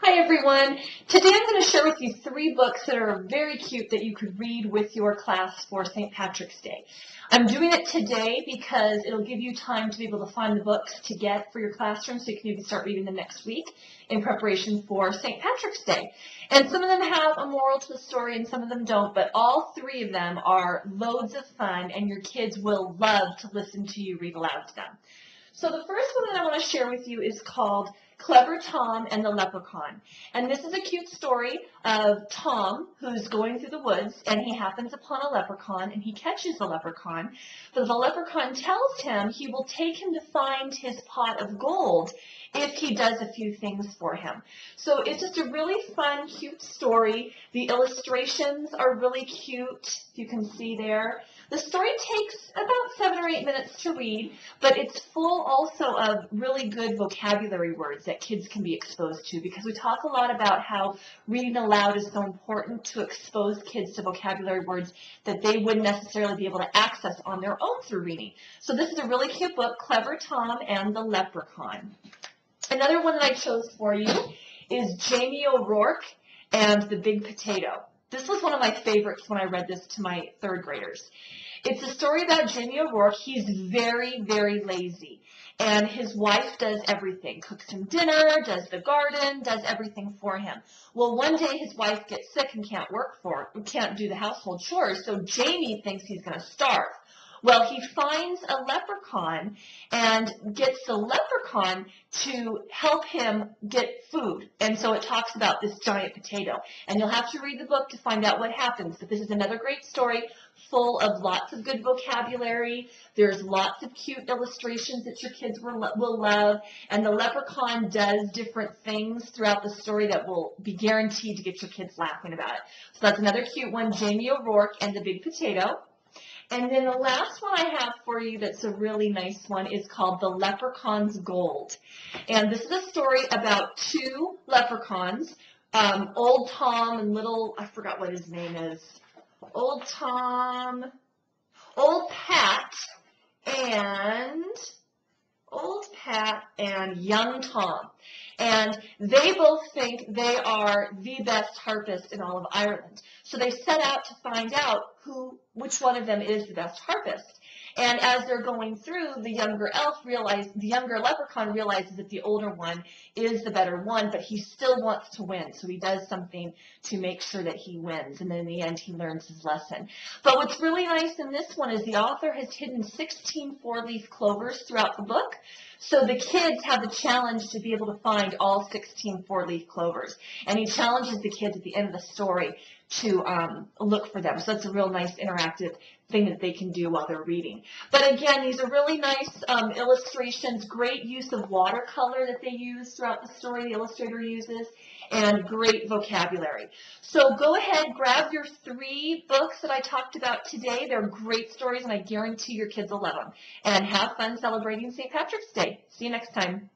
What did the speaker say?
Hi everyone. Today I'm going to share with you three books that are very cute that you could read with your class for St. Patrick's Day. I'm doing it today because it'll give you time to be able to find the books to get for your classroom so you can maybe start reading them next week in preparation for St. Patrick's Day. And some of them have a moral to the story and some of them don't, but all three of them are loads of fun and your kids will love to listen to you read aloud to them. So the first one that I want to share with you is called Clever Tom and the Leprechaun. And this is a cute story of Tom who's going through the woods and he happens upon a leprechaun and he catches the leprechaun. But the leprechaun tells him he will take him to find his pot of gold if he does a few things for him. So it's just a really fun, cute story. The illustrations are really cute, you can see there. The story takes about 7 or 8 minutes to read, but it's full also of really good vocabulary words that kids can be exposed to because we talk a lot about how reading aloud is so important to expose kids to vocabulary words that they wouldn't necessarily be able to access on their own through reading. So this is a really cute book, Clever Tom and the Leprechaun. Another one that I chose for you is Jamie O'Rourke and the Big Potato. This was one of my favorites when I read this to my third graders. It's a story about Jamie O'Rourke. He's very, very lazy. And his wife does everything, cooks him dinner, does the garden, does everything for him. Well, one day his wife gets sick and can't do the household chores, so Jamie thinks he's going to starve. Well, he finds a leprechaun and gets the leprechaun to help him get food. And so it talks about this giant potato. And you'll have to read the book to find out what happens. But this is another great story full of lots of good vocabulary. There's lots of cute illustrations that your kids will love. And the leprechaun does different things throughout the story that will be guaranteed to get your kids laughing about it. So that's another cute one, Jamie O'Rourke and the Big Potato. And then the last one I have for you that's a really nice one is called The Leprechaun's Gold. And this is a story about two leprechauns, Old Tom and little, I forgot what his name is, Old Pat and Young Tom. And they both think they are the best harpist in all of Ireland. So they set out to find out which one of them is the best harpist. And as they're going through, the younger leprechaun realizes that the older one is the better one, but he still wants to win. So he does something to make sure that he wins. And then in the end, he learns his lesson. But what's really nice in this one is the author has hidden 16 four-leaf clovers throughout the book. So the kids have the challenge to be able to find all 16 four-leaf clovers. And he challenges the kids at the end of the story to look for them. So that's a real nice interactive thing that they can do while they're reading. But again, these are really nice illustrations, great use of watercolor that they use throughout the story, the illustrator uses, and great vocabulary. So go ahead, grab your three books that I talked about today. They're great stories, and I guarantee your kids will love them. And have fun celebrating St. Patrick's Day. See you next time.